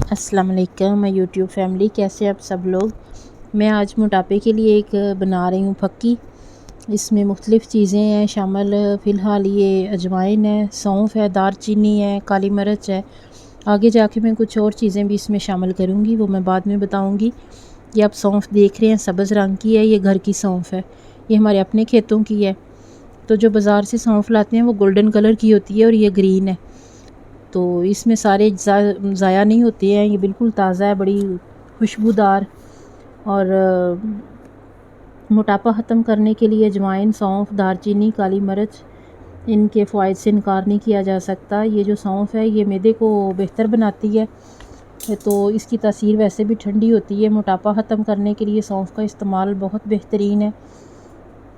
अस्सलाम वालेकुम मैं यूट्यूब फैमिली, कैसे आप सब लोग। मैं आज मोटापे के लिए एक बना रही हूँ फक्की। इसमें मुख्तलिफ़ चीज़ें हैं शामिल। फ़िलहाल ये अजवाइन है, सौंफ है, दारचीनी है, काली मिर्च है। आगे जाके मैं कुछ और चीज़ें भी इसमें शामिल करूँगी, वो मैं बाद में बताऊँगी। ये आप सौंफ देख रहे हैं, सब्ज़ रंग की है, ये घर की सौंफ है, ये हमारे अपने खेतों की है। तो जो बाज़ार से सौंफ लाते हैं वो गोल्डन कलर की होती है और ये ग्रीन है। तो इसमें सारे ज़ाया नहीं होते हैं, ये बिल्कुल ताज़ा है, बड़ी खुशबूदार। और मोटापा ख़त्म करने के लिए अजवाइन, सौंफ, दारचीनी, काली मिर्च, इनके फ़वाइद से इनकार नहीं किया जा सकता। ये जो सौंफ है ये मैदे को बेहतर बनाती है, तो इसकी तासीर वैसे भी ठंडी होती है। मोटापा ख़त्म करने के लिए सौंफ का इस्तेमाल बहुत बेहतरीन है।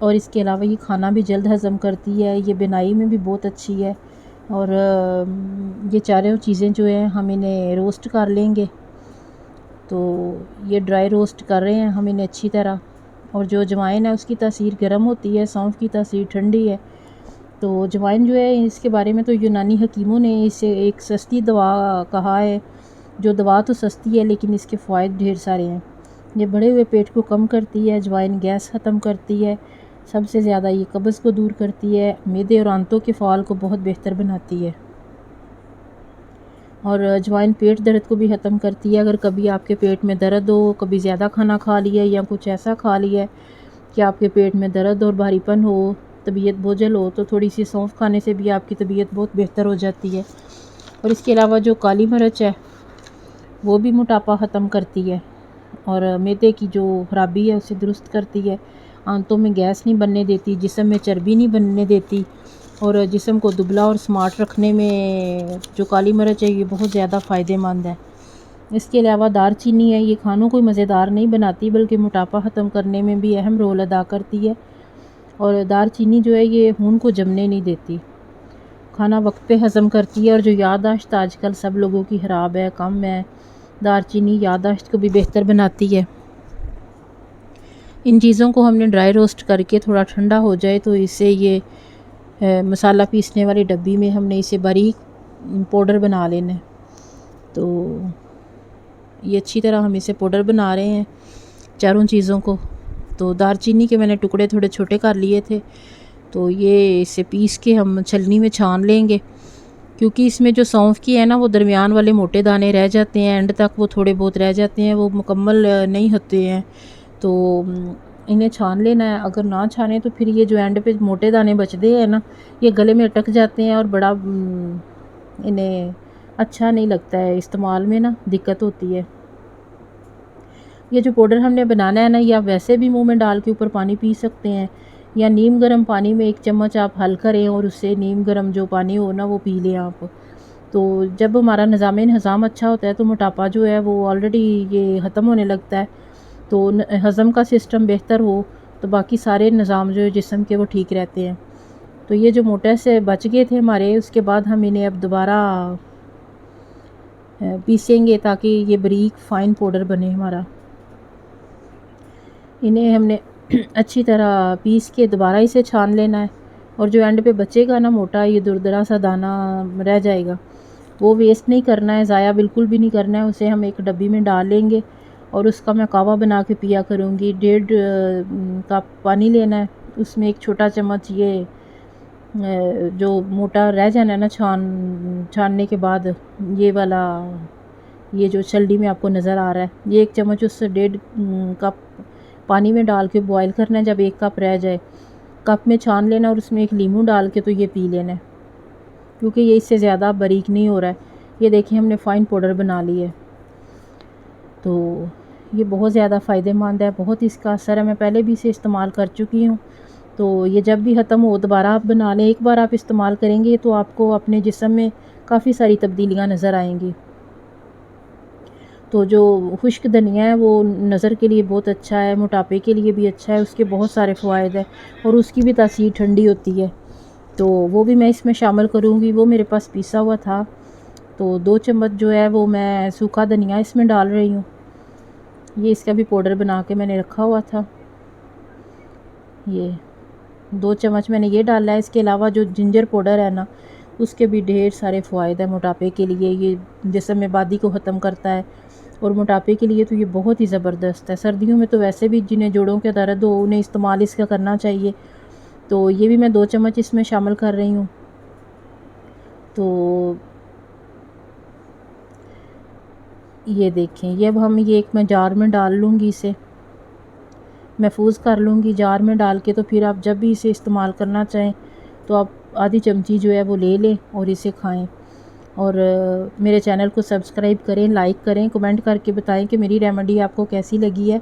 और इसके अलावा ये खाना भी जल्द हज़म करती है, ये बिनाई में भी बहुत अच्छी है। और ये चारों चीज़ें जो हैं हम इन्हें रोस्ट कर लेंगे। तो ये ड्राई रोस्ट कर रहे हैं हम इन्हें अच्छी तरह। और जो अजवाइन है उसकी तासीर गर्म होती है, सौंफ की तासीर ठंडी है। तो अजवाइन जो है इसके बारे में तो यूनानी हकीमों ने इसे एक सस्ती दवा कहा है। जो दवा तो सस्ती है लेकिन इसके फ़वाइद ढेर सारे हैं। ये बढ़े हुए पेट को कम करती है, अजवाइन गैस ख़त्म करती है, सबसे ज़्यादा ये कब्ज़ को दूर करती है, मैदे और आंतों के फ़ाल को बहुत बेहतर बनाती है। और अजवाइन पेट दर्द को भी ख़त्म करती है। अगर कभी आपके पेट में दर्द हो, कभी ज़्यादा खाना खा लिया या कुछ ऐसा खा लिया है कि आपके पेट में दर्द और भारीपन हो, तबीयत बोझल हो, तो थोड़ी सी सौंफ खाने से भी आपकी तबीयत बहुत बेहतर हो जाती है। और इसके अलावा जो काली मिर्च है वो भी मोटापा ख़त्म करती है और मैदे की जो ख़राबी है उसे दुरुस्त करती है। आंतों में गैस नहीं बनने देती, जिस्म में चर्बी नहीं बनने देती। और जिस्म को दुबला और स्मार्ट रखने में जो काली मिर्च है ये बहुत ज़्यादा फ़ायदेमंद है। इसके अलावा दारचीनी है, ये खानों को मज़ेदार नहीं बनाती बल्कि मोटापा ख़त्म करने में भी अहम रोल अदा करती है। और दारचीनी जो है ये खून को जमने नहीं देती, खाना वक्त पे हज़म करती है। और जो याददाश्त आजकल सब लोगों की ख़राब है, कम है, दारचीनी याददाश्त को भी बेहतर बनाती है। इन चीज़ों को हमने ड्राई रोस्ट करके थोड़ा ठंडा हो जाए तो इससे ये मसाला पीसने वाली डब्बी में हमने इसे बारीक पाउडर बना लेना है। तो ये अच्छी तरह हम इसे पाउडर बना रहे हैं चारों चीज़ों को। तो दारचीनी के मैंने टुकड़े थोड़े छोटे कर लिए थे, तो ये इसे पीस के हम छलनी में छान लेंगे। क्योंकि इसमें जो सौंफ की है ना वो दरमियान वाले मोटे दाने रह जाते हैं, एंड तक वो थोड़े बहुत रह जाते हैं, वो मुकम्मल नहीं होते हैं। तो इन्हें छान लेना है। अगर ना छाने तो फिर ये जो एंड पे मोटे दाने बचते हैं ना ये गले में अटक जाते हैं और बड़ा इन्हें अच्छा नहीं लगता है, इस्तेमाल में ना दिक्कत होती है। ये जो पाउडर हमने बनाना है ना ये आप वैसे भी मुंह में डाल के ऊपर पानी पी सकते हैं, या नीम गर्म पानी में 1 चम्मच आप हल करें और उससे नीम गर्म जो पानी हो ना वो पी लें आप। तो जब हमारा निज़ाम अच्छा होता है तो मोटापा जो है वो ऑलरेडी ये ख़त्म होने लगता है। तो हज़म का सिस्टम बेहतर हो तो बाकी सारे निज़ाम जो है जिस्म के वो ठीक रहते हैं। तो ये जो मोटे से बच गए थे हमारे, उसके बाद हम इन्हें अब दोबारा पीसेंगे ताकि ये बारीक फ़ाइन पाउडर बने हमारा। इन्हें हमने अच्छी तरह पीस के दोबारा इसे छान लेना है। और जो एंड पे बचेगा ना मोटा ये दुरदरा सा दाना रह जाएगा, वो वेस्ट नहीं करना है, ज़ाया बिल्कुल भी नहीं करना है। उसे हम एक डब्बी में डाल लेंगे और उसका मैं कावा बना के पिया करूँगी। 1.5 कप पानी लेना है, उसमें 1 छोटा चम्मच ये जो मोटा रह जाना है ना छानने के बाद, ये वाला ये जो छलनी में आपको नज़र आ रहा है, ये 1 चम्मच उस 1.5 कप पानी में डाल के बॉयल करना है। जब 1 कप रह जाए कप में छान लेना और उसमें 1 नींबू डाल के तो ये पी लेना है, क्योंकि ये इससे ज़्यादा बारीक नहीं हो रहा है। ये देखिए हमने फ़ाइन पाउडर बना ली है। तो ये बहुत ज़्यादा फ़ायदेमंद है, बहुत इसका असर है। मैं पहले भी इसे इस्तेमाल कर चुकी हूँ। तो ये जब भी ख़त्म हो दोबारा आप बना लें। एक बार आप इस्तेमाल करेंगे तो आपको अपने जिस्म में काफ़ी सारी तब्दीलियाँ नज़र आएंगी। तो जो खुश्क धनिया है वो नज़र के लिए बहुत अच्छा है, मोटापे के लिए भी अच्छा है, उसके बहुत सारे फ़वाइद हैं और उसकी भी तासीर ठंडी होती है। तो वो भी मैं इसमें शामिल करूँगी। वो मेरे पास पिसा हुआ था, तो 2 चम्मच जो है वो मैं सूखा धनिया इसमें डाल रही हूँ। ये इसका भी पाउडर बना के मैंने रखा हुआ था। ये 2 चम्मच मैंने ये डाला है। इसके अलावा जो जिंजर पाउडर है ना उसके भी ढेर सारे फ़ायदे हैं मोटापे के लिए। ये जिस्म में बादी को ख़त्म करता है और मोटापे के लिए तो ये बहुत ही ज़बरदस्त है। सर्दियों में तो वैसे भी जिन्हें जोड़ों के दर्द हो उन्हें इस्तेमाल इसका करना चाहिए। तो ये भी मैं 2 चम्मच इसमें शामिल कर रही हूँ। तो ये देखें, ये अब हम ये एक मैं जार में डाल लूँगी, इसे महफूज कर लूँगी जार में डाल के। तो फिर आप जब भी इसे इस्तेमाल करना चाहें तो आप आधी चमची जो है वो ले लें और इसे खाएं। और मेरे चैनल को सब्सक्राइब करें, लाइक करें, कमेंट करके बताएं कि मेरी रेमेडी आपको कैसी लगी है।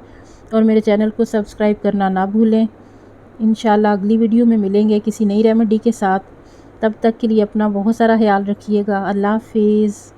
और मेरे चैनल को सब्सक्राइब करना ना भूलें। इंशाल्लाह अगली वीडियो में मिलेंगे किसी नई रेमेडी के साथ। तब तक के लिए अपना बहुत सारा ख्याल रखिएगा। अल्लाह हाफिज़।